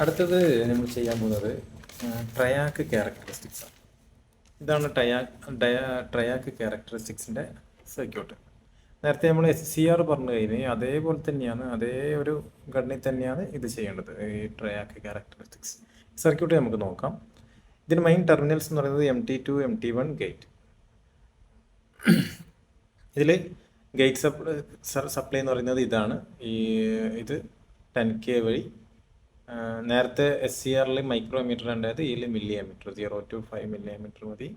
അടുത്തത് നമ്മൾ ചെയ്യാൻ പോകുന്നത് ട്രയാക്ക് ക്യാരക്ടറിസ്റ്റിക്സാണ്. ഇതാണ് ട്രയാക്ക് ക്യാരക്ടറിസ്റ്റിക്സിൻ്റെ സർക്യൂട്ട്. നേരത്തെ നമ്മൾ SCR പറഞ്ഞു കഴിഞ്ഞാൽ അതേപോലെ തന്നെയാണ്, അതേ ഒരു ഘടനയിൽ തന്നെയാണ് ഇത് ചെയ്യേണ്ടത്. ഈ ട്രയാക്ക് ക്യാരക്ടറിസ്റ്റിക്സ് സർക്യൂട്ട് നമുക്ക് നോക്കാം. ഇതിന് മെയിൻ ടെർമിനൽസ് എന്ന് പറയുന്നത് MT2 MT1 ഗേറ്റ്. ഇതിൽ ഗേറ്റ് സപ്ലൈ എന്ന് പറയുന്നത് ഇതാണ്. ഇത് 10K വഴി നേരത്തെ SCRൽ മൈക്രോമീറ്റർ ഉണ്ടായത്, ഇതിൽ മില്ലിമീറ്റർ 0 to 5 മില്ലിമീറ്റർ മതി.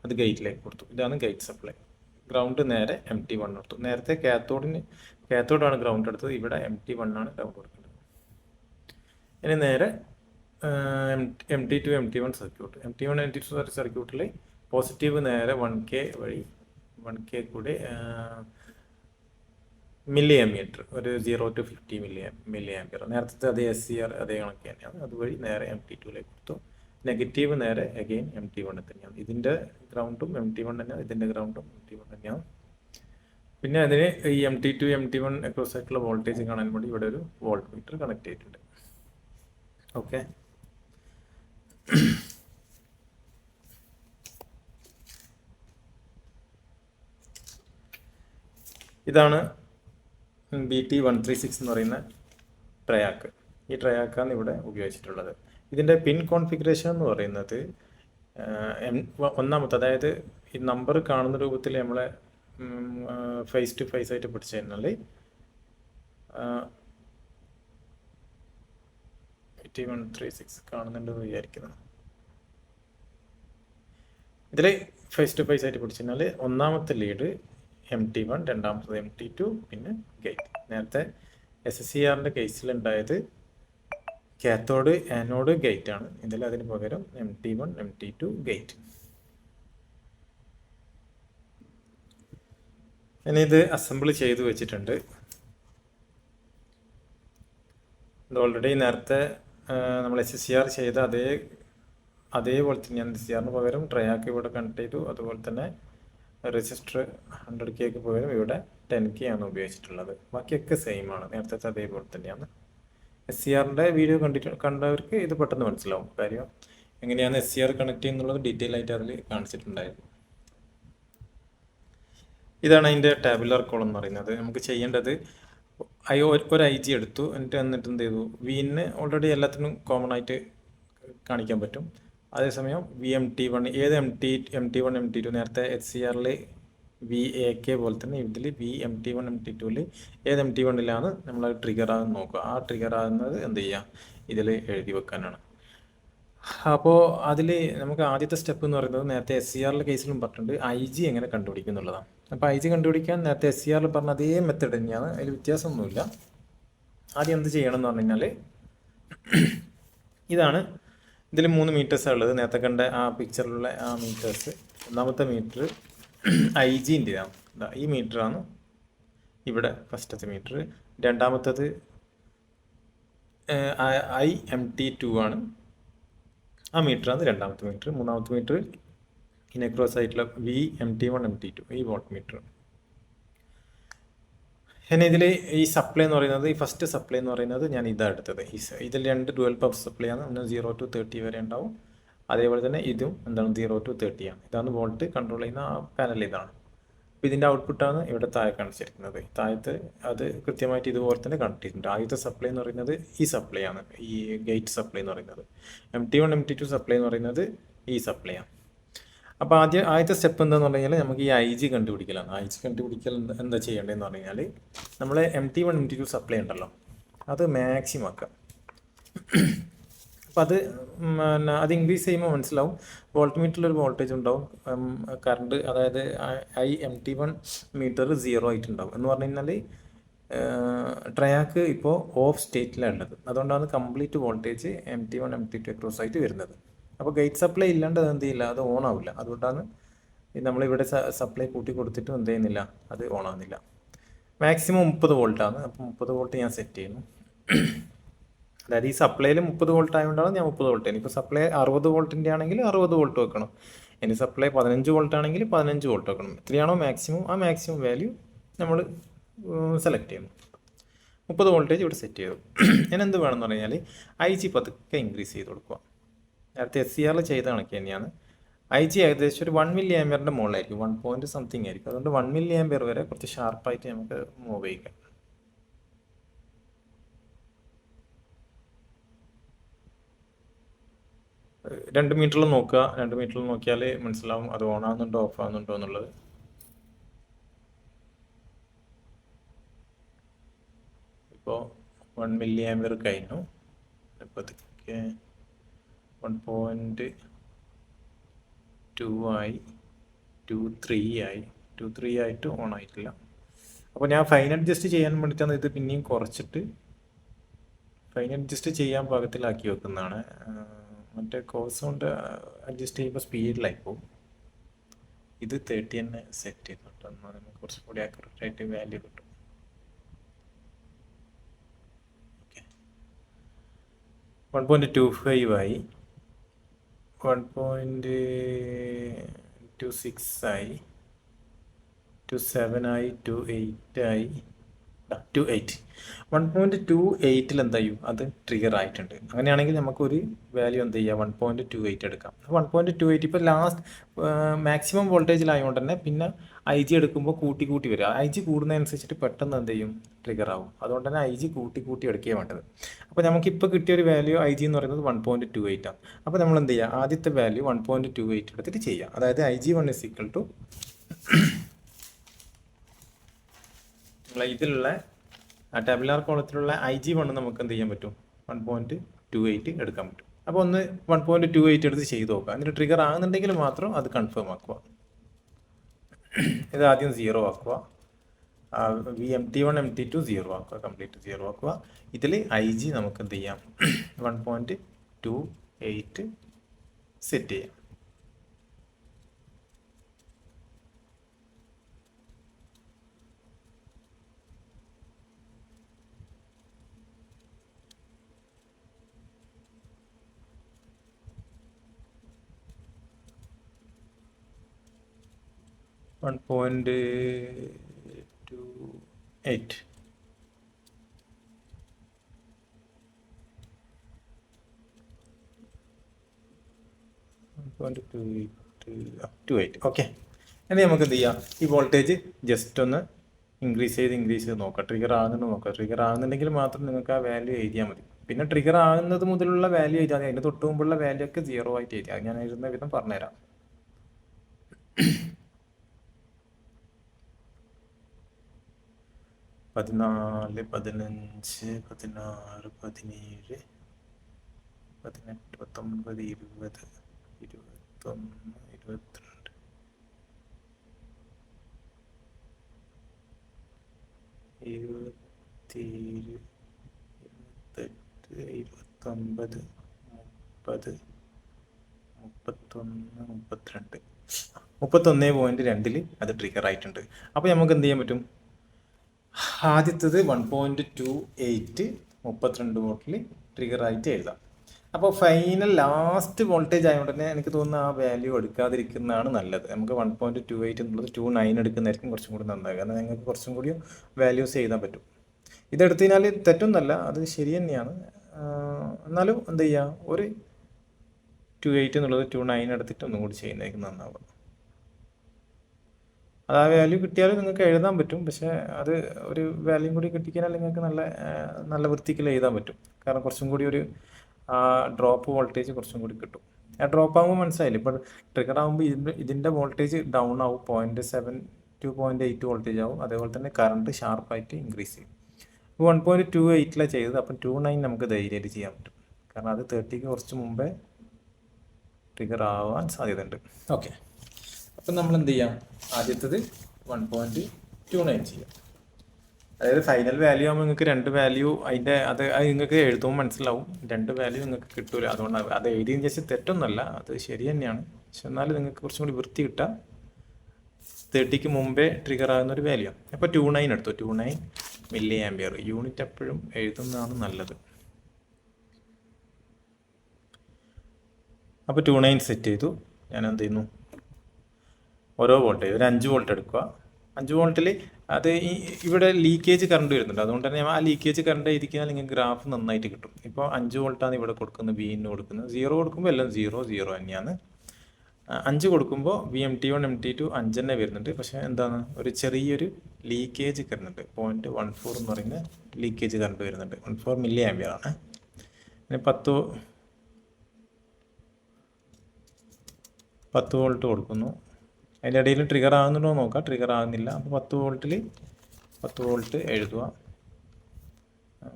അത് ഗേറ്റിലേക്ക് കൊടുത്തു. ഇതാണ് ഗേറ്റ് സപ്ലൈ. ഗ്രൗണ്ട് നേരെ MT1 എടുത്തു. നേരത്തെ കാത്തോഡാണ് ഗ്രൗണ്ട് എടുത്തത്, ഇവിടെ MT1 ആണ് ഗ്രൗണ്ട് കൊടുക്കേണ്ടത്. ഇനി നേരെ MT2 MT1 circuit. MT1 MT2 സർക്യൂട്ടിൽ പോസിറ്റീവ് നേരെ 1K വഴി 1K കൂടി മില്ലിമീറ്റർ, ഒരു 0 to 50 മില്ലിയാമ്പിയർ. നേരത്തെ അതേ SCR അതേ കണക്ക് തന്നെയാണ്. അതുവഴി നേരെ MT2ലേക്ക് കൊടുത്തു. നെഗറ്റീവ് നേരെ അഗെയിൻ MT1 തന്നെയാണ്. ഇതിൻ്റെ ഗ്രൗണ്ടും MT1 തന്നെയാണ്, ഇതിൻ്റെ ഗ്രൗണ്ടും MT1 തന്നെയാണ്. പിന്നെ അതിന് ഈ MT2 MT1 അക്രോസ് ആയിട്ടുള്ള വോൾട്ടേജ് കാണാൻ വേണ്ടി ഇവിടെ ഒരു വോൾട്ട് മീറ്റർ കണക്ട് ചെയ്തിട്ടുണ്ട്. ഓക്കെ, ഇതാണ് BT136 എന്ന് പറയുന്ന ട്രയാക്ക്. ഈ ട്രയാക്കാണ് ഇവിടെ ഉപയോഗിച്ചിട്ടുള്ളത്. ഇതിൻ്റെ പിൻ കോൺഫിഗറേഷൻ എന്ന് പറയുന്നത് ഒന്നാമത്തെ, അതായത് ഈ നമ്പർ കാണുന്ന രൂപത്തിൽ നമ്മളെ ഫേസ് ടു ഫേസ് ആയിട്ട് പിടിച്ചു കഴിഞ്ഞാൽ BT136 കാണുന്നുണ്ടെന്ന് വിചാരിക്കുന്നത്. ഇതിൽ ഫേസ് ടു ഫേസ് ആയിട്ട് പിടിച്ചു കഴിഞ്ഞാൽ ഒന്നാമത്തെ ലീഡ് MT1, രണ്ടാമത്തത് MT2, പിന്നെ ഗേറ്റ്. നേരത്തെ SCRൻ്റെ കേസിലുണ്ടായത് കാത്തോഡ് ആനോഡ് ഗേറ്റ് ആണ്. ഇതിൽ അതിന് പകരം MT1 MT2 ഗേറ്റ്. ഇനി ഇത് അസംബിൾ ചെയ്ത് വെച്ചിട്ടുണ്ട്. ഇത് ഓൾറെഡി നേരത്തെ നമ്മൾ SCR ചെയ്ത അതേപോലെ തന്നെയാണ്. SCRന് പകരം ട്രയാക്ക് ഇവിടെ കണക്ട് ചെയ്തു. അതുപോലെ തന്നെ റെസിസ്റ്റർ 100Kക്ക് പകരം ഇവിടെ 10K ആണ് ഉപയോഗിച്ചിട്ടുള്ളത്. ബാക്കിയൊക്കെ സെയിം ആണ്, നേരത്തെ അതേപോലെ തന്നെയാണ്. SCRൻ്റെ വീഡിയോ കണ്ടവർക്ക് ഇത് പെട്ടെന്ന് മനസ്സിലാവും. കാര്യം എങ്ങനെയാണ് SCR കണക്ട് ചെയ്യുന്നുള്ളത് ഡീറ്റെയിൽ ആയിട്ട് അതിൽ കാണിച്ചിട്ടുണ്ടായിരുന്നു. ഇതാണ് അതിൻ്റെ ടാബുലർ കോളം എന്ന് പറയുന്നത്. നമുക്ക് ചെയ്യേണ്ടത് ഒരു IG എടുത്തു, എന്നിട്ട് എന്ത് ചെയ്തു, VIN ഓൾറെഡി എല്ലാത്തിനും കോമൺ ആയിട്ട് കാണിക്കാൻ പറ്റും. അതേസമയം VMT1, ഏത് MT1 MT2, നേരത്തെ SCRൽ VAK പോലെ തന്നെ ഇതിൽ VMT1 MT2ൽ ഏത് MT1ലാണ് നമ്മൾ ട്രിഗർ ആകുന്നത് നോക്കുക. ആ ട്രിഗർ ആകുന്നത് എന്ത് ചെയ്യുക, ഇതിൽ എഴുതി വെക്കാനാണ്. അപ്പോൾ അതിൽ നമുക്ക് ആദ്യത്തെ സ്റ്റെപ്പ് എന്ന് പറയുന്നത് നേരത്തെ SCRലെ കേസിലും പറഞ്ഞിട്ടുണ്ട്, IG എങ്ങനെ കണ്ടുപിടിക്കും എന്നുള്ളതാണ്. അപ്പോൾ IG കണ്ടുപിടിക്കാൻ നേരത്തെ SCRൽ പറഞ്ഞ അതേ മെത്തേഡ് തന്നെയാണ്, അതിൽ വ്യത്യാസമൊന്നുമില്ല. ആദ്യം എന്ത് ചെയ്യണം എന്ന് പറഞ്ഞു കഴിഞ്ഞാൽ, ഇതാണ്, ഇതിൽ 3 മീറ്റേഴ്സാണ് ഉള്ളത്. നേരത്തെ കണ്ട ആ പിക്ചറിലുള്ള ആ മീറ്റേഴ്സ്. ഒന്നാമത്തെ മീറ്റർ IG-ൻ്റെതാണ്, ഈ മീറ്ററാണ് ഇവിടെ ഫസ്റ്റത്തെ മീറ്റർ. രണ്ടാമത്തത് IMT2 ആണ്, ആ മീറ്ററാണ് രണ്ടാമത്തെ മീറ്റർ. മൂന്നാമത്തെ മീറ്റർ ഇനക്രോസ് ആയിട്ടുള്ള VMT1 MT2, ഈ വോൾട്ട് മീറ്റർ. ഇനി ഇതിൽ ഈ സപ്ലൈ എന്ന് പറയുന്നത്, ഈ ഫസ്റ്റ് സപ്ലൈ എന്ന് പറയുന്നത് ഞാൻ ഇതാണ് എടുത്തത്. ഇതിൽ 2 ഡുവൽ പവർ സപ്ലൈ ആണ്. ഒന്ന് 0 to 30 വരെ ഉണ്ടാവും. അതേപോലെ തന്നെ ഇതും എന്താണ് 0 to 30 ആണ്. ഇതാണ് വോൾട്ട് കൺട്രോൾ ചെയ്യുന്ന ആ പാനൽ. ഇതാണ്. അപ്പോൾ ഇതിൻ്റെ ഔട്ട്പുട്ടാണ് ഇവിടെ താഴെ കാണിച്ചിരിക്കുന്നത്. താഴത്ത് അത് കൃത്യമായിട്ട് ഇതുപോലെ തന്നെ കണക്ട് ചെയ്തിട്ടുണ്ട്. ആദ്യത്തെ സപ്ലൈ എന്ന് പറയുന്നത് ഈ സപ്ലൈ ആണ്, ഈ ഗേറ്റ് സപ്ലൈ എന്ന് പറയുന്നത്. MT1 MT2 സപ്ലൈ എന്ന് പറയുന്നത് ഈ സപ്ലൈ ആണ്. അപ്പോൾ ആദ്യത്തെ സ്റ്റെപ്പ് എന്താണെന്ന് പറഞ്ഞു കഴിഞ്ഞാൽ നമുക്ക് ഈ IG കണ്ടുപിടിക്കലാണ്. IG കണ്ടുപിടിക്കൽ എന്താ ചെയ്യേണ്ടതെന്ന് പറഞ്ഞു കഴിഞ്ഞാൽ, നമ്മൾ MT1 MT2 സപ്ലൈ ഉണ്ടല്ലോ, അത് മാക്സിമം ആക്കാം. അപ്പോൾ അത് ഇൻക്രീസ് ചെയ്യുമ്പോൾ മനസ്സിലാവും, വോൾട്ട് മീറ്ററിലൊരു വോൾട്ടേജ് ഉണ്ടാവും, കറണ്ട്, അതായത് MT1 മീറ്റർ 0 ആയിട്ടുണ്ടാവും. എന്ന് പറഞ്ഞു കഴിഞ്ഞാൽ ട്രയാക്ക് ഇപ്പോൾ ഓഫ് സ്റ്റേറ്റിലാണ് ഉള്ളത്. അതുകൊണ്ടാണ് complete voltage MT1 MT2 across ആയിട്ട് വരുന്നത്. അപ്പോൾ ഗേറ്റ് സപ്ലൈ ഇല്ലാണ്ട് അത് എന്ത് ചെയ്യില്ല, അത് ഓൺ ആവില്ല. അതുകൊണ്ടാണ് നമ്മളിവിടെ സപ്ലൈ കൂട്ടി കൊടുത്തിട്ടും എന്ത് ചെയ്യുന്നില്ല, അത് ഓൺ ആവുന്നില്ല. മാക്സിമം 30 വോൾട്ടാണ്. അപ്പോൾ 30 വോൾട്ട് ഞാൻ സെറ്റ് ചെയ്യുന്നു. അതായത് ഈ സപ്ലൈയിൽ 30 വോൾട്ട് ആയതുകൊണ്ടാണ് ഞാൻ 30 വോൾട്ട്. ഇനിയിപ്പോൾ സപ്ലൈ 60 വോൾട്ടിൻ്റെ ആണെങ്കിൽ 60 വോൾട്ട് വെക്കണം. ഇനി സപ്ലൈ 15 വോൾട്ട് ആണെങ്കിൽ 15 വോൾട്ട് വെക്കണം. എത്രയാണോ മാക്സിമം, ആ മാക്സിമം വാല്യൂ നമ്മൾ സെലക്ട് ചെയ്യുന്നു. 30 വോൾട്ടേജ് ഇവിടെ സെറ്റ് ചെയ്തു. ഞാൻ എന്ത് വേണമെന്ന് പറഞ്ഞാൽ ഐ ജി പതുക്കെ ഇൻക്രീസ് ചെയ്ത് കൊടുക്കുക. നേരത്തെ SCR ചെയ്ത കണക്ക് തന്നെയാണ്. ഐ ജി ഏകദേശം ഒരു 1 മില്ലി ആംപിയറിൻ്റെ മുകളിലായിരിക്കും, 1 പോയിൻറ്റ് സംതിങ് ആയിരിക്കും. അതുകൊണ്ട് 1 മില്ലി ആംപിയർ വരെ കുറച്ച് ഷാർപ്പായിട്ട് നമുക്ക് മൂവ് ചെയ്യാം. രണ്ട് മീറ്ററിൽ നോക്കുക, 2 മീറ്ററിൽ നോക്കിയാൽ മനസ്സിലാവും അത് ഓൺ ആകുന്നുണ്ടോ ഓഫ് ആകുന്നുണ്ടോ എന്നുള്ളത്. ഇപ്പോൾ 1 മില്ലി ആംപിയർ കഴിഞ്ഞു. പതുക്കെ 1.2 ആയി, 2.3 ആയി, 2.3 ആയിട്ട് ഓൺ ആയിട്ടില്ല. അപ്പോൾ ഞാൻ ഫൈൻ അഡ്ജസ്റ്റ് ചെയ്യാൻ വേണ്ടിയിട്ടാണ് ഇത് പിന്നെയും കുറച്ചിട്ട് ഫൈൻ അഡ്ജസ്റ്റ് ചെയ്യാൻ പാകത്തിലാക്കി വെക്കുന്നതാണ്. മറ്റേ കോഴ്സ് കൊണ്ട് അഡ്ജസ്റ്റ് ചെയ്യുമ്പോൾ സ്പീഡിലായി പോകും. ഇത് 30 തന്നെ സെറ്റ് ചെയ്തിട്ട് എന്നാൽ നമുക്ക് കുറച്ചും കൂടി ആക്യുറേറ്റ് ആയിട്ട് വാല്യൂ കിട്ടും. ഓക്കെ, 1.25 ആയി, 1.26 ആയി, 2.7 ആയി, 2.8 ആയി, 2.8. 1.28 എന്താ ചെയ്യും, അത് ട്രിഗർ ആയിട്ടുണ്ട്. അങ്ങനെയാണെങ്കിൽ നമുക്കൊരു വാല്യൂ എന്ത് ചെയ്യുക, 1.28 എടുക്കാം. 1.28 ഇപ്പോൾ ലാസ്റ്റ് മാക്സിമം വോൾട്ടേജിലായതുകൊണ്ട് തന്നെ പിന്നെ ഐ ജി എടുക്കുമ്പോൾ കൂട്ടി കൂട്ടി വരിക. ഐ ജി കൂടുന്നതനുസരിച്ചിട്ട് പെട്ടെന്ന് എന്ത് ചെയ്യും, ട്രിഗർ ആവും. അതുകൊണ്ട് തന്നെ ഐ ജി കൂട്ടി കൂട്ടി എടുക്കുകയാണ് വേണ്ടത്. അപ്പോൾ നമുക്കിപ്പോൾ കിട്ടിയ ഒരു വാല്യൂ ഐ ജി എന്ന് പറയുന്നത് 1.28 ആണ്. അപ്പോൾ നമ്മൾ എന്ത് ചെയ്യുക, ആദ്യത്തെ വാല്യൂ 1.28 എടുത്തിട്ട് ചെയ്യുക. അതായത് IG1 = ഇതിലുള്ള ടാബുലാർ കോളത്തിലുള്ള IG1 നമുക്ക് എന്ത് ചെയ്യാൻ പറ്റും, 1.28 എടുക്കാൻ പറ്റും. അപ്പോൾ ഒന്ന് 1.28 എടുത്ത് ചെയ്ത് നോക്കുക. എന്നിട്ട് ട്രിഗർ ആകുന്നുണ്ടെങ്കിൽ മാത്രം അത് കൺഫേം ആക്കുക. ഇത് ആദ്യം 0 ആക്കുക, MT1 MT2 0 ആക്കുക, കംപ്ലീറ്റ് 0 ആക്കുക. ഇതിൽ IG നമുക്ക് എന്ത് ചെയ്യാം, 1.28 സെറ്റ് ചെയ്യാം. $1.28 1.28 ഓക്കെ. ഇനി നമുക്ക് എന്ത് ചെയ്യാം, ഈ വോൾട്ടേജ് ജസ്റ്റ് ഒന്ന് ഇൻക്രീസ് ചെയ്ത് നോക്കാം. ട്രിഗർ ആകുന്നുണ്ട് നോക്കാം. ട്രിഗർ ആകുന്നുണ്ടെങ്കിൽ മാത്രം നിങ്ങൾക്ക് ആ വാല്യൂ എഴുതിയാൽ മതി. പിന്നെ ട്രിഗർ ആകുന്നത് മുതലുള്ള വാല്യൂ എഴുതിയാൽ മതി. അതിന് തൊട്ട് മുമ്പുള്ള വാല്യൂ ഒക്കെ 0 ആയിട്ട് എഴുതിയാൽ ഞാൻ എഴുതുന്ന വിധം പറഞ്ഞുതരാം. 14, 15, 16, 17, 18, 19, 20, 21, 22, 27, 28, 29, 30, 31, 31.2 അത് ട്രിഗർ ആയിട്ടുണ്ട്. അപ്പോൾ നമുക്ക് എന്ത് ചെയ്യാൻ പറ്റും, ആദ്യത്തത് 1.28 32 വോൾട്ടിൽ ട്രിഗർ ആയിട്ട് എഴുതാം. അപ്പോൾ ഫൈനൽ ലാസ്റ്റ് വോൾട്ടേജ് ആയതുകൊണ്ട് തന്നെ എനിക്ക് തോന്നുന്നു ആ വാല്യൂ എടുക്കാതിരിക്കുന്നതാണ് നല്ലത്. നമുക്ക് 1.28 എന്നുള്ളത് 2.9 എടുക്കുന്നതായിരിക്കും കുറച്ചും കൂടി നന്നാകുക. കാരണം നിങ്ങൾക്ക് കുറച്ചും കൂടി വാല്യൂസ് എഴുതാൻ പറ്റും. ഇതെടുത്തു കഴിഞ്ഞാൽ തെറ്റൊന്നല്ല, അത് ശരി തന്നെയാണ്. എന്നാലും എന്ത് ചെയ്യുക, ഒരു 2.8 എന്നുള്ളത് 2.9 എടുത്തിട്ട് ഒന്നും കൂടി ചെയ്യുന്നതായിരിക്കും നന്നാവുക. അത് ആ വാല്യൂ കിട്ടിയാലും നിങ്ങൾക്ക് എഴുതാൻ പറ്റും. പക്ഷേ അത് ഒരു വാല്യൂ കൂടി കിട്ടിക്കഴിഞ്ഞാൽ നിങ്ങൾക്ക് നല്ല വൃത്തിക്ക് എഴുതാൻ പറ്റും. കാരണം കുറച്ചും കൂടി ഒരു ഡ്രോപ്പ് വോൾട്ടേജ് കുറച്ചും കൂടി കിട്ടും. ആ ഡ്രോപ്പ് ആകുമ്പോൾ മനസ്സിലായില്ല, ഇപ്പോൾ ട്രിഗർ ആകുമ്പോൾ ഇതിൻ്റെ വോൾട്ടേജ് ഡൗൺ ആവും, 0.7 to 0.8 വോൾട്ടേജ് ആവും. അതേപോലെ തന്നെ കറണ്ട് ഷാർപ്പായിട്ട് ഇൻക്രീസ് ചെയ്യും. 1.28 ചെയ്തത്, അപ്പം 2.9 നമുക്ക് ധൈര്യമായിട്ട് ചെയ്യാൻ പറ്റും. കാരണം അത് 30ക്ക് കുറച്ച് മുമ്പേ ട്രിഗർ ആവാൻ സാധ്യതയുണ്ട്. ഓക്കെ, അപ്പം നമ്മൾ എന്ത് ചെയ്യാം, ആദ്യത്തത് 1.29 ചെയ്യാം. അതായത് ഫൈനൽ വാല്യൂ ആകുമ്പോൾ നിങ്ങൾക്ക് 2 വാല്യൂ അത് നിങ്ങൾക്ക് എഴുതുമ്പോൾ മനസ്സിലാവും. 2 വാല്യൂ നിങ്ങൾക്ക് കിട്ടൂല. അതുകൊണ്ട് അത് എഴുതിയതിന് ശേഷം തെറ്റൊന്നുമല്ല, അത് ശരി തന്നെയാണ്. പക്ഷെ എന്നാലും നിങ്ങൾക്ക് കുറച്ചും കൂടി വൃത്തി കിട്ടുക 30ക്ക് മുമ്പേ ട്രിഗർ ആകുന്ന ഒരു വാല്യൂ. അപ്പോൾ 2.9 എടുത്തു, 2.9 മില്ലി ആംപിയർ. യൂണിറ്റ് എപ്പോഴും എഴുതുന്നതാണ് നല്ലത്. അപ്പോൾ 2.9 സെറ്റ് ചെയ്തു. ഞാൻ എന്ത് ചെയ്യുന്നു, ഓരോ വോൾട്ടേജ് ഒരു 5 വോൾട്ട് എടുക്കുക. 5 വോൾട്ടിൽ അത് ഇവിടെ ലീക്കേജ് കറണ്ട് വരുന്നുണ്ട്. അതുകൊണ്ട് തന്നെ ആ ലീക്കേജ് കറണ്ട് എഴുതിക്കാൻ നിങ്ങൾക്ക് ഗ്രാഫ് നന്നായിട്ട് കിട്ടും. ഇപ്പോൾ 5 വോൾട്ടാണ് ഇവിടെ കൊടുക്കുന്നത്, വിന് കൊടുക്കുന്നത്. 0 കൊടുക്കുമ്പോൾ എല്ലാം 0 തന്നെയാണ്. 5 കൊടുക്കുമ്പോൾ VMT1 MT2 5 തന്നെ വരുന്നുണ്ട്. പക്ഷേ എന്താണ്, ഒരു ചെറിയൊരു ലീക്കേജ് വരുന്നുണ്ട്. 0.14 എന്ന് പറയുന്ന ലീക്കേജ് കറണ്ട് വരുന്നുണ്ട്. 14 മില്ലി ആംപിയർ ആണ്. പിന്നെ 10 വോൾട്ട് കൊടുക്കുന്നു. അതിൻ്റെ ഇടയിൽ ട്രിഗർ ആകുന്നുണ്ടോ നോക്കാം. ട്രിഗർ ആകുന്നില്ല. അപ്പോൾ 10 വോൾട്ടിൽ 10 വോൾട്ട് എഴുതുക.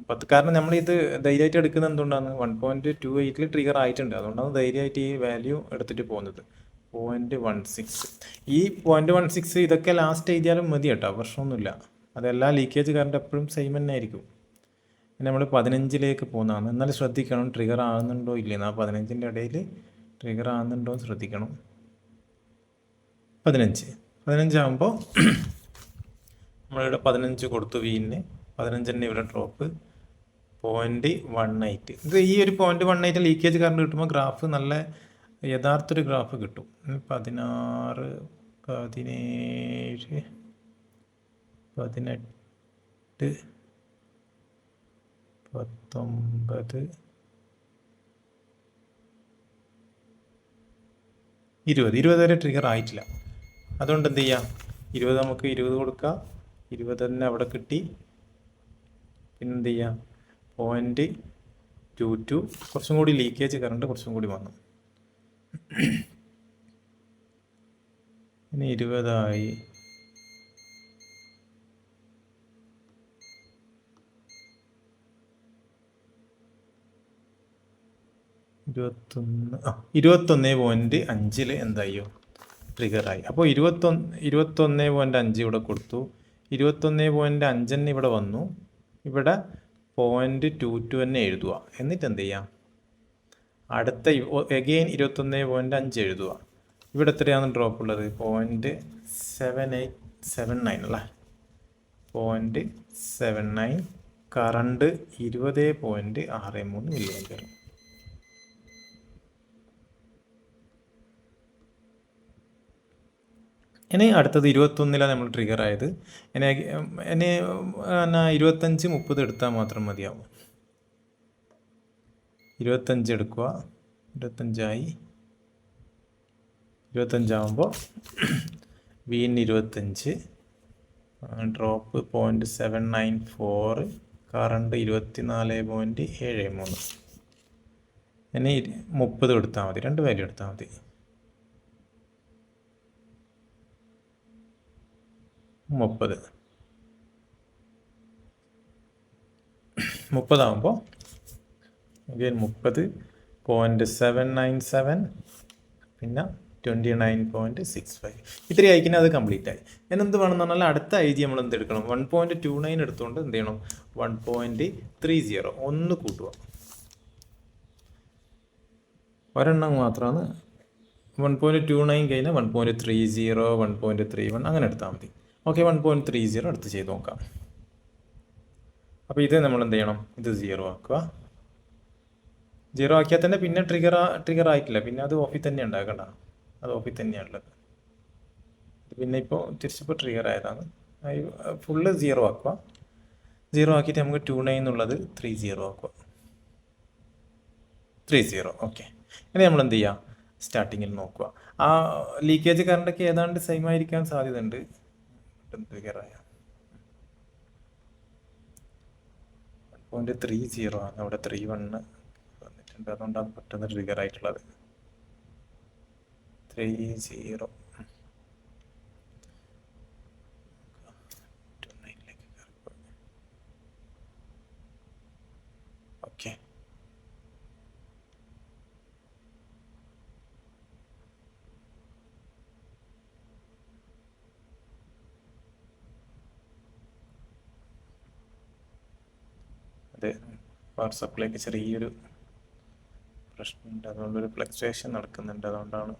10, കാരണം നമ്മളിത് ധൈര്യമായിട്ട് എടുക്കുന്നത് എന്തുകൊണ്ടാണ്, 1.28 ട്രിഗർ ആയിട്ടുണ്ട്. അതുകൊണ്ടാണ് ധൈര്യമായിട്ട് ഈ വാല്യൂ എടുത്തിട്ട് പോകുന്നത്. 0.16. ഈ 0.16 ഇതൊക്കെ ലാസ്റ്റ് എഴുതിയാലും മതി കേട്ടോ, പ്രശ്നമൊന്നുമില്ല. അതെല്ലാം ലീക്കേജ് കറണ്ട് എപ്പോഴും സെയിം തന്നെ ആയിരിക്കും. പിന്നെ നമ്മൾ 15ലേക്ക് പോകുന്നതാണ്. എന്നാലും ശ്രദ്ധിക്കണം ട്രിഗർ ആകുന്നുണ്ടോ ഇല്ലെന്ന്. ആ 15ൻ്റെ ഇടയിൽ ട്രിഗർ ആകുന്നുണ്ടോ എന്ന് ശ്രദ്ധിക്കണം. 15 ആകുമ്പോൾ നമ്മളിവിടെ 15 കൊടുത്തു വിന്. 15 തന്നെ ഇവിടെ ഡ്രോപ്പ് 0.18. ഇത് ഈ ഒരു 0.18 ലീക്കേജ് കറണ്ട് കിട്ടുമ്പോൾ ഗ്രാഫ് നല്ല യഥാർത്ഥ ഗ്രാഫ് കിട്ടും. 16, 17, 18, 19, 20 വരെ ട്രിഗർ ആയിട്ടില്ല. അതുകൊണ്ട് എന്ത് ചെയ്യാം, 20 നമുക്ക് 20 കൊടുക്കാം. 20 തന്നെ അവിടെ കിട്ടി. പിന്നെ എന്ത് ചെയ്യാം, 0.22 കുറച്ചും കൂടി ലീക്കേജ് കറണ്ട് കുറച്ചും കൂടി വന്നു. ഇനി 20 ആയി. ഇരുപത്തൊന്ന് 21.5 എന്തായോ ട്രിഗറായി. അപ്പോൾ 21.5 ഇവിടെ കൊടുത്തു. 21.5 തന്നെ ഇവിടെ വന്നു. ഇവിടെ 0.22 തന്നെ എഴുതുക. എന്നിട്ട് എന്ത് ചെയ്യാം, അടുത്ത എഗെയിൻ 21.5 എഴുതുക. ഇവിടെ എത്രയാണ് ഡ്രോപ്പ് ഉള്ളത്, 0.7879 അല്ലേ. 0.79. Current 20.63 milli ampere. ഇനി അടുത്തത് 21ലാണ് നമ്മൾ ട്രിഗർ ആയത്. ഇനി 25, 30 എടുത്താൽ മാത്രം മതിയാവും. 25 എടുക്കുക. 25 ആയി. 25 ആകുമ്പോൾ വിന് 25, ഡ്രോപ്പ് 0.794, കറണ്ട് 24.73. ഇനി 30 എടുത്താൽ മതി. 2 വാല്യൂ എടുത്താൽ മതി. 30 ആകുമ്പോൾ 30, 0.797, പിന്നെ 29.65. ഇത്രയും അയക്കുന്നത് അത് കംപ്ലീറ്റ് ആയി. ഞാൻ എന്ത് വേണമെന്ന് പറഞ്ഞാൽ അടുത്ത IG നമ്മൾ എന്ത് എടുക്കണം, 1.29 എടുത്തുകൊണ്ട് എന്ത് ചെയ്യണം, 1.30 ഒന്ന് കൂട്ടുക. ഒരെണ്ണം മാത്രമാണ് 1.29 കഴിഞ്ഞാൽ 1.30, 1.31 അങ്ങനെ എടുത്താൽ മതി. ഓക്കെ, 1.30 എടുത്ത് ചെയ്ത് നോക്കാം. അപ്പോൾ ഇത് നമ്മൾ എന്ത് ചെയ്യണം, ഇത് 0 ആക്കുക. 0 ആക്കിയാൽ തന്നെ പിന്നെ ട്രിഗർ ആയിട്ടില്ല. പിന്നെ അത് ഓഫിൽ തന്നെ ഉണ്ടാക്കണ്ട, അത് ഓഫിൽ തന്നെയാണുള്ളത്. പിന്നെ ഇപ്പോൾ തിരിച്ചിപ്പോൾ ട്രിഗർ ആയതാണ്. ഫുള്ള് 0 ആക്കുക. 0 ആക്കിയിട്ട് നമുക്ക് 29 എന്നുള്ളത് 30 ആക്കുക. 30. ഓക്കെ, ഇനി നമ്മൾ എന്ത് ചെയ്യുക, സ്റ്റാർട്ടിങ്ങിൽ നോക്കുക. ആ ലീക്കേജ് കറണ്ടൊക്കെ ഏതാണ്ട് സെയിം ആയിരിക്കാൻ സാധ്യതയുണ്ട്. ട്രിഗറായ 1.30 ആണ്. അവിടെ 31 വന്നിട്ടുണ്ട്. അതുകൊണ്ടാണ് പെട്ടെന്ന് ട്രിഗർ ആയിട്ടുള്ളത്. 30. ഓക്കെ, അതെ, പവർ സപ്ലൈക്ക് ചെറിയൊരു പ്രശ്നമുണ്ട്. അതുകൊണ്ടൊരു ഫ്ലക്ച്വേഷൻ നടക്കുന്നുണ്ട്. അതുകൊണ്ടാണ്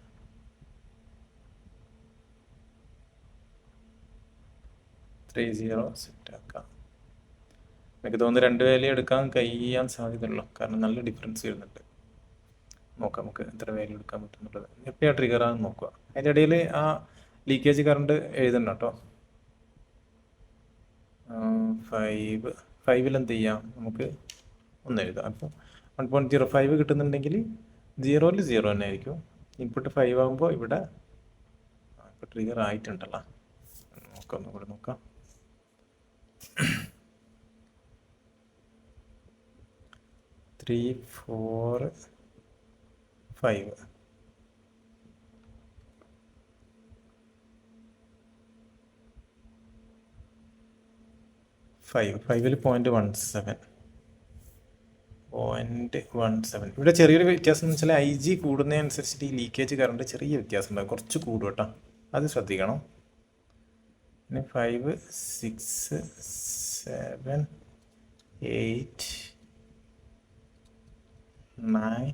30 സെറ്റ് ആക്കാം. എനിക്ക് തോന്നുന്നു 2 വാല്യൂ എടുക്കാൻ കഴിയാൻ സാധ്യതയുള്ളൂ. കാരണം നല്ല ഡിഫറൻസ് വരുന്നുണ്ട്. നോക്കാം നമുക്ക് എത്ര വാല്യൂ എടുക്കാൻ പറ്റുന്നുള്ളത്. എപ്പോഴാണ് ട്രിഗർ ആണെന്ന് നോക്കുക. അതിൻ്റെ ഇടയിൽ ആ ലീക്കേജ് കറണ്ട് എഴുതണ്ട കേട്ടോ. 5 എന്ത് ചെയ്യാം, നമുക്ക് ഒന്ന് എഴുതാം. അപ്പോൾ 1.05 കിട്ടുന്നുണ്ടെങ്കിൽ 0 തന്നെ ആയിരിക്കും. ഇൻപുട്ട് 5 ആകുമ്പോൾ ഇവിടെ ഇപ്പോൾ ട്രിഗർ ആയിട്ടുണ്ടല്ലോ, ഒന്നുകൂടെ നോക്കാം. 3, 4, 5. 5ൽ 0.17. ഇവിടെ ചെറിയൊരു വ്യത്യാസം എന്ന് വെച്ചാൽ IG കൂടുന്നതനുസരിച്ചിട്ട് ഈ ലീക്കേജ് കറണ്ട് ചെറിയ വ്യത്യാസം ഉണ്ടാകും, കുറച്ച് കൂടും കേട്ടോ, അത് ശ്രദ്ധിക്കണം. പിന്നെ 5, 6, 7, 8, 9,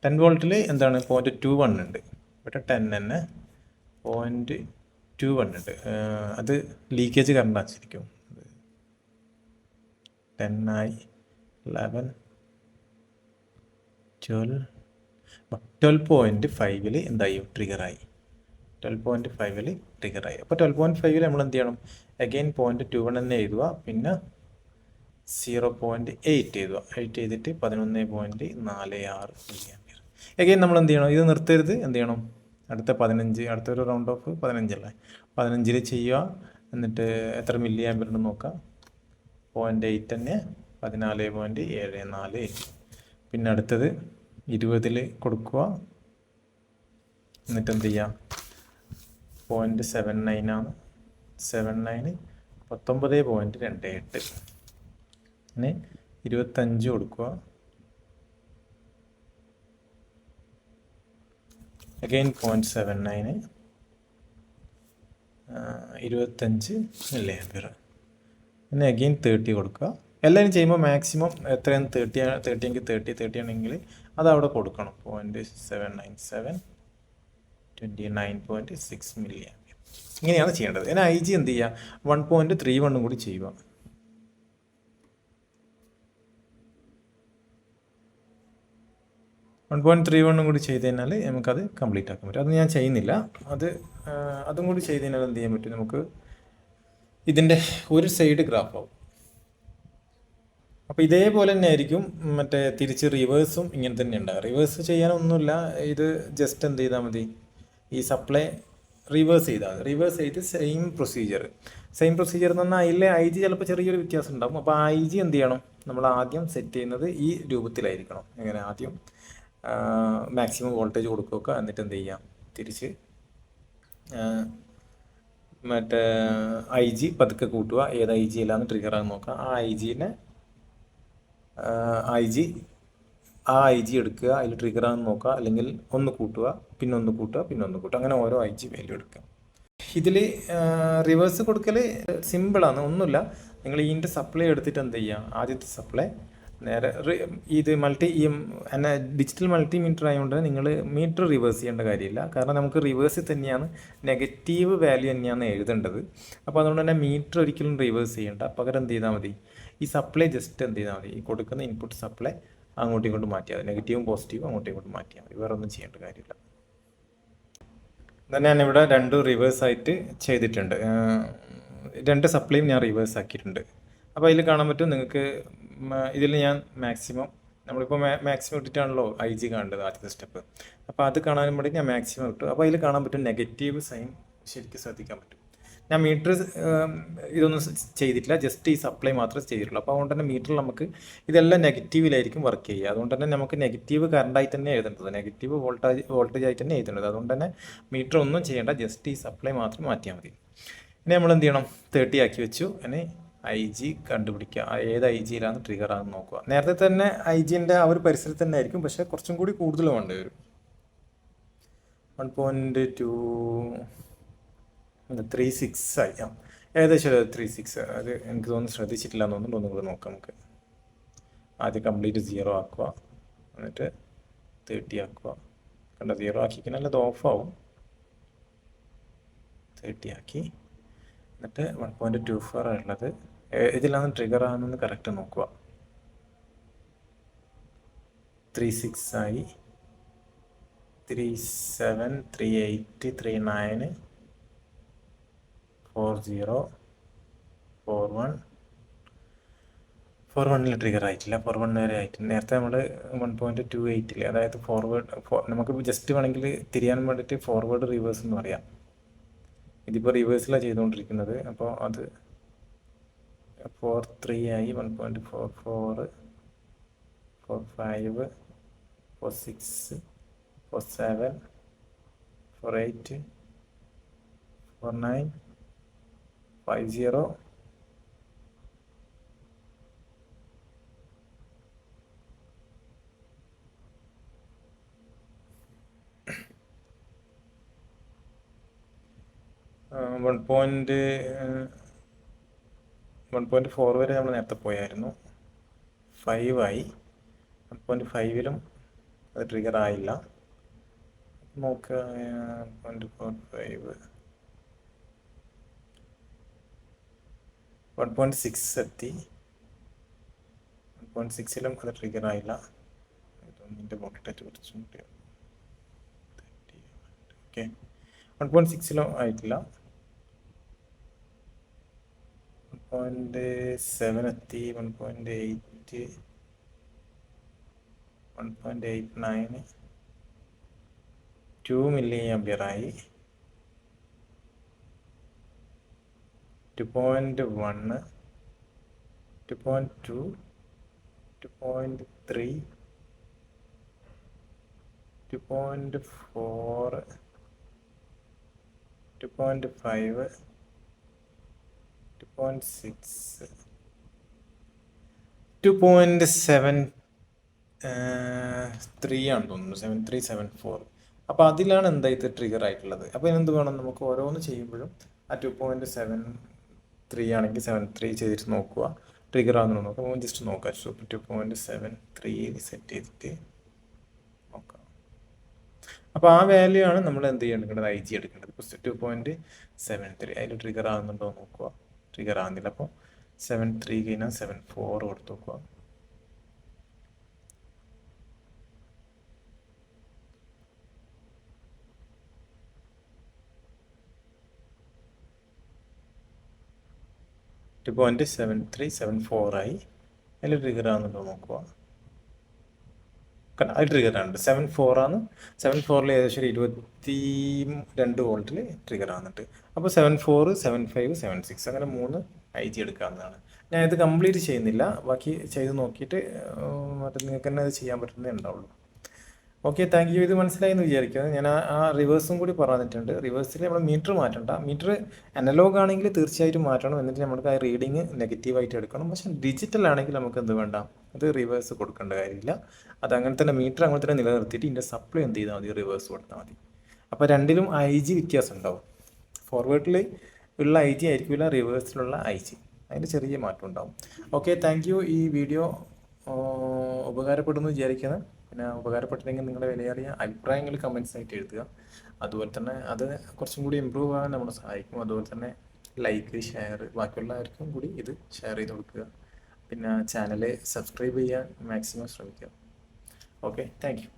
10 വോൾട്ടിൽ എന്താണ് 0.21 ഉണ്ട്. ഇവിടെ 10 തന്നെ 0.21 ഉണ്ട്. അത് ലീക്കേജ് കറണ്ടാണ് ശരിക്കും. 10 ആയി, 11, 12.5 എന്തായി, ട്രിഗറായി. 12.5 ട്രിഗറായി. അപ്പോൾ 12.5 നമ്മൾ എന്ത് ചെയ്യണം, അഗെയിൻ 0.21 തന്നെ എഴുതുക, പിന്നെ 0.8 എഴുതുക. 8 ചെയ്തിട്ട് 11.46 mA. അഗെയിൻ നമ്മൾ എന്ത് ചെയ്യണം, ഇത് നിർത്തരുത്, എന്ത് ചെയ്യണം, അടുത്ത 15, അടുത്തൊരു റൗണ്ട് ഓഫ് 15 അല്ലേ, 15 ചെയ്യുക. എന്നിട്ട് എത്ര മില്ലി ആംപിയർ ഉണ്ടെന്ന് നോക്കാം. 0.8 തന്നെ 14.74. പിന്നെ അടുത്തത് 20 കൊടുക്കുക. എന്നിട്ട് എന്ത് ചെയ്യുക, 0.79 ആണ്, 79 19.28. പിന്നെ 25 കൊടുക്കുക. Again 0.79, 25 milli ampere. പിന്നെ അഗെയിൻ 30 കൊടുക്കുക. എല്ലാവരും ചെയ്യുമ്പോൾ മാക്സിമം എത്രയാണ് 30 എങ്കിൽ 30 ആണെങ്കിൽ അത് അവിടെ കൊടുക്കണം. 0.797, 29.6 മില്ലി ആംപിയർ. ഇങ്ങനെയാണ് ചെയ്യേണ്ടത്. പിന്നെ IG എന്ത് ചെയ്യുക, 1.31 കൂടി ചെയ്യുക. 1.31 കൂടി ചെയ്ത് കഴിഞ്ഞാൽ നമുക്കത് കംപ്ലീറ്റ് ആക്കാൻ പറ്റും. അത് ഞാൻ ചെയ്യുന്നില്ല. അതും കൂടി ചെയ്ത് കഴിഞ്ഞാൽ എന്ത് ചെയ്യാൻ പറ്റും, നമുക്ക് ഇതിൻ്റെ ഒരു സൈഡ് ഗ്രാഫ് ആവും. അപ്പോൾ ഇതേപോലെ തന്നെ ആയിരിക്കും മറ്റേ തിരിച്ച് റിവേഴ്സും ഇങ്ങനെ തന്നെ ഉണ്ടാകും. റിവേഴ്സ് ചെയ്യാനൊന്നുമില്ല, ഇത് ജസ്റ്റ് എന്ത് ചെയ്താൽ മതി, ഈ സപ്ലൈ റിവേഴ്സ് ചെയ്താൽ മതി. റിവേഴ്സ് ചെയ്ത് സെയിം പ്രൊസീജിയർ എന്ന് പറഞ്ഞാൽ അതിലെ IG ചിലപ്പോൾ ചെറിയൊരു വ്യത്യാസം ഉണ്ടാകും. അപ്പോൾ IG എന്ത് ചെയ്യണം, നമ്മൾ ആദ്യം സെറ്റ് ചെയ്യുന്നത് ഈ രൂപത്തിലായിരിക്കണം. എങ്ങനെ, ആദ്യം മാക്സിമം വോൾട്ടേജ് കൊടുക്കുക, എന്നിട്ട് എന്ത് ചെയ്യാം, തിരിച്ച് മറ്റേ IG പതുക്കെ കൂട്ടുക. ഏത് IG അല്ലാന്ന് ട്രിഗർ ആണെന്ന് നോക്കുക. ആ IG എടുക്കുക, അതിൽ ട്രിഗർ ആണെന്ന് നോക്കുക, അല്ലെങ്കിൽ ഒന്ന് കൂട്ടുക, പിന്നെ ഒന്ന് കൂട്ടുക, പിന്നെ ഒന്ന് കൂട്ടുക, അങ്ങനെ ഓരോ IG വാല്യൂ എടുക്കുക. ഇതിൽ റിവേഴ്സ് കൊടുക്കൽ സിമ്പിളാണ്, ഒന്നുമില്ല. നിങ്ങൾ ഇതിൻ്റെ സപ്ലൈ എടുത്തിട്ട് എന്ത് ചെയ്യുക, ആദ്യത്തെ സപ്ലൈ നേരെ ഇത് ഡിജിറ്റൽ മൾട്ടിമീറ്റർ ആയതുകൊണ്ട് നിങ്ങൾ മീറ്റർ റിവേഴ്സ് ചെയ്യേണ്ട കാര്യമില്ല. കാരണം നമുക്ക് റിവേഴ്സിൽ തന്നെയാണ് നെഗറ്റീവ് വാല്യൂ തന്നെയാണ് എഴുതേണ്ടത്. അപ്പോൾ അതുകൊണ്ട് തന്നെ മീറ്റർ ഒരിക്കലും റിവേഴ്സ് ചെയ്യേണ്ട. പകരം എന്ത് ചെയ്താൽ മതി, ഈ സപ്ലൈ ജസ്റ്റ് എന്ത് ചെയ്താൽ മതി, ഈ കൊടുക്കുന്ന ഇൻപുട്ട് സപ്ലൈ അങ്ങോട്ടും ഇങ്ങോട്ടും മാറ്റിയാൽ മതി. നെഗറ്റീവും പോസിറ്റീവും അങ്ങോട്ടും ഇങ്ങോട്ടും മാറ്റിയാൽ മതി. വേറെ ഒന്നും ചെയ്യേണ്ട കാര്യമില്ല. എന്നാൽ ഞാനിവിടെ 2 റിവേഴ്സായിട്ട് ചെയ്തിട്ടുണ്ട്. 2 സപ്ലൈയും ഞാൻ റിവേഴ്സ് ആക്കിയിട്ടുണ്ട്. അപ്പോൾ അതിൽ കാണാൻ പറ്റും നിങ്ങൾക്ക്. ഇതിൽ ഞാൻ മാക്സിമം, നമ്മളിപ്പോൾ മാക്സിമം ഇട്ടിട്ടാണല്ലോ IG കാണേണ്ടത് ആദ്യത്തെ സ്റ്റെപ്പ്. അപ്പോൾ അത് കാണാനും വേണ്ടി ഞാൻ മാക്സിമം ഇട്ടു. അപ്പോൾ അതിൽ കാണാൻ പറ്റും നെഗറ്റീവ് സൈൻ ശരിക്കും ശ്രദ്ധിക്കാൻ പറ്റും. ഞാൻ മീറ്റർ ഇതൊന്നും ചെയ്തിട്ടില്ല, ജസ്റ്റ് ഈ സപ്ലൈ മാത്രമേ ചെയ്തിട്ടുള്ളൂ. അപ്പോൾ അതുകൊണ്ട് തന്നെ മീറ്ററിൽ നമുക്ക് ഇതെല്ലാം നെഗറ്റീവിലായിരിക്കും വർക്ക് ചെയ്യുക. അതുകൊണ്ട് തന്നെ നമുക്ക് നെഗറ്റീവ് കറണ്ടായി തന്നെ എഴുതേണ്ടത്, നെഗറ്റീവ് വോൾട്ടേജ് ആയിട്ട് തന്നെ എഴുതേണ്ടത്. അതുകൊണ്ട് തന്നെ മീറ്റർ ഒന്നും ചെയ്യേണ്ട, ജസ്റ്റ് ഈ സപ്ലൈ മാത്രം മാറ്റിയാൽ മതി. ഇനി നമ്മൾ എന്ത് ചെയ്യണം, 30 ആക്കി വെച്ചു. ഇനി IG കണ്ടുപിടിക്കുക, ഏത് IG-യിലാണ് ട്രിഗർ ആണെന്ന് നോക്കുക. നേരത്തെ തന്നെ IG-ൻ്റെ ആ ഒരു പരിസരത്ത് തന്നെ ആയിരിക്കും, പക്ഷേ കുറച്ചും കൂടി കൂടുതൽ വേണ്ടി വരും. 1.236 ആയി, ഏകദേശം 36. അത് എനിക്ക് തോന്നുന്നു ശ്രദ്ധിച്ചിട്ടില്ല എന്ന് തോന്നുന്നു. ഒന്നും കൂടി നോക്കാം നമുക്ക്. ആദ്യം കംപ്ലീറ്റ് 0 ആക്കുക, എന്നിട്ട് 30 ആക്കുക. കണ്ട, 0 ആക്കിക്കഴിഞ്ഞാൽ അത് ഓഫാവും. 30 ആക്കി, എന്നിട്ട് 1.24 ഉള്ളത് ഇതിലാണ് ട്രിഗർ ആണെന്ന് കറക്റ്റ് നോക്കുക. 36 ആയി, 37, 38, 39, 4-0-4-1 ട്രിഗർ ആയിട്ടില്ല. 4-1 വരെ ആയിട്ടില്ല. നേരത്തെ നമ്മൾ 1.28 അതായത് നമുക്ക് ജസ്റ്റ് വേണമെങ്കിൽ തിരിയാൻ വേണ്ടിയിട്ട് ഫോർവേഡ് റിവേഴ്സ് എന്ന് പറയാം. ഇതിപ്പോൾ റിവേഴ്സിലാണ് ചെയ്തുകൊണ്ടിരിക്കുന്നത്. അപ്പോൾ അത് 4-3 ആയി. 1.44, 4-5, 4-6, 4-7, 4-8, 4-9, 5-0. വൺ പോയിൻറ്റ് 1.4 വരെ നമ്മൾ നേരത്തെ പോയായിരുന്നു. 5 ആയി. 1.5ലും അത് ട്രിഗർ ആയില്ല. നോക്കുക. 1.45, 1.6 എത്തി. 1.6ലും അത് ട്രിഗർ ആയില്ല. ഇതിൻ്റെ പോക്കറ്റായിട്ട് കുറച്ചും കൂടി. ഓക്കെ, 1.6ലും ആയിട്ടില്ല. 1.7 എത്തി. 1.8, 1.89, 2 മില്ലി ആംപിയർ ആയി. 2.1, 2.2, 2.3, 2.4, 2.5, 2.6, 2.73 ആണെന്ന് തോന്നുന്നു. 7374. അപ്പോൾ അതിലാണ് എന്തായത് ട്രിഗർ ആയിട്ടുള്ളത്. അപ്പോൾ എന്ത് വേണം, നമുക്ക് ഓരോന്ന് ചെയ്യുമ്പോഴും ആ 2.73 ആണെങ്കിൽ 73 ചെയ്തിട്ട് നോക്കുക. ട്രിഗർ ആകുന്നു നോക്കാം. ജസ്റ്റ് നോക്കാം. 2.73 സെറ്റ് ചെയ്തിട്ട് നോക്കാം. അപ്പോൾ ആ വാല്യൂ ആണ് നമ്മൾ എന്ത് ചെയ്യേണ്ടത്, IG എടുക്കേണ്ടത്. ഇപ്പോൾ 2.73 അതിൽ ട്രിഗർ ആകുന്നുണ്ടോ നോക്കുക. ട്രിഗർ ആകുന്നില്ല. അപ്പോൾ 73 കഴിഞ്ഞാൽ 74 കൊടുത്ത് നോക്കുക. .7374 ആയി. അതിൽ ട്രിഗർ ആകുന്നുണ്ടോ നോക്കുക. അത് ട്രിഗർ ആണ്. 74 ആണ്. 74ൽ ഏകദേശം 22 വോൾട്ടിൽ ട്രിഗർ ആകുന്നുണ്ട്. അപ്പോൾ 74, 75, 76 അങ്ങനെ 3 IG എടുക്കാവുന്നതാണ്. ഞാൻ ഇത് കംപ്ലീറ്റ് ചെയ്യുന്നില്ല. ബാക്കി ചെയ്ത് നോക്കിയിട്ട് മറ്റേ നിങ്ങൾക്ക് തന്നെ അത് ചെയ്യാൻ പറ്റുന്നേ ഉണ്ടാവുള്ളൂ. Okay, thank you. ഇത് മനസ്സിലായി എന്ന് വിചാരിക്കുന്നത്. ഞാൻ ആ റിവേഴ്സും കൂടി പറഞ്ഞിട്ടുണ്ട്. റിവേഴ്സിൽ നമ്മൾ മീറ്റർ മാറ്റണ്ട. മീറ്റർ അനലോഗ് ആണെങ്കിൽ തീർച്ചയായിട്ടും മാറ്റണം. എന്നിട്ട് നമുക്ക് ആ റീഡിങ് നെഗറ്റീവായിട്ട് എടുക്കണം. പക്ഷേ ഡിജിറ്റൽ ആണെങ്കിൽ നമുക്ക് എന്ത് വേണ്ട, അത് റിവേഴ്സ് കൊടുക്കേണ്ട കാര്യമില്ല. അത് അങ്ങനെ തന്നെ മീറ്റർ അങ്ങനെ തന്നെ നിലനിർത്തിയിട്ട് ഇതിൻ്റെ സപ്ലൈ എന്ത് ചെയ്താൽ മതി, റിവേഴ്സ് കൊടുത്താൽ മതി. അപ്പോൾ രണ്ടിലും IG വ്യത്യാസം ഉണ്ടാവും. ഫോർവേഡിൽ ഉള്ള IG ആയിരിക്കില്ല റിവേഴ്സിലുള്ള IG. അതിൻ്റെ ചെറിയ മാറ്റം ഉണ്ടാവും. Okay, thank you. ഈ വീഡിയോ ഉപകാരപ്പെടുന്നു വിചാരിക്കുന്നത്. പിന്നെ ഉപകാരപ്പെട്ടില്ലെങ്കിൽ നിങ്ങളുടെ വിലയേറിയ അഭിപ്രായങ്ങൾ കമൻസ് ആയിട്ട് എഴുതുക. അതുപോലെ തന്നെ അത് കുറച്ചും കൂടി ഇമ്പ്രൂവ് ആകാൻ നമ്മളെ സഹായിക്കും. അതുപോലെ തന്നെ ലൈക്ക്, ഷെയർ, ബാക്കിയുള്ളവർക്കും കൂടി ഇത് ഷെയർ ചെയ്ത് കൊടുക്കുക. പിന്നെ ചാനൽ സബ്സ്ക്രൈബ് ചെയ്യാൻ മാക്സിമം ശ്രമിക്കുക. Okay, thank you.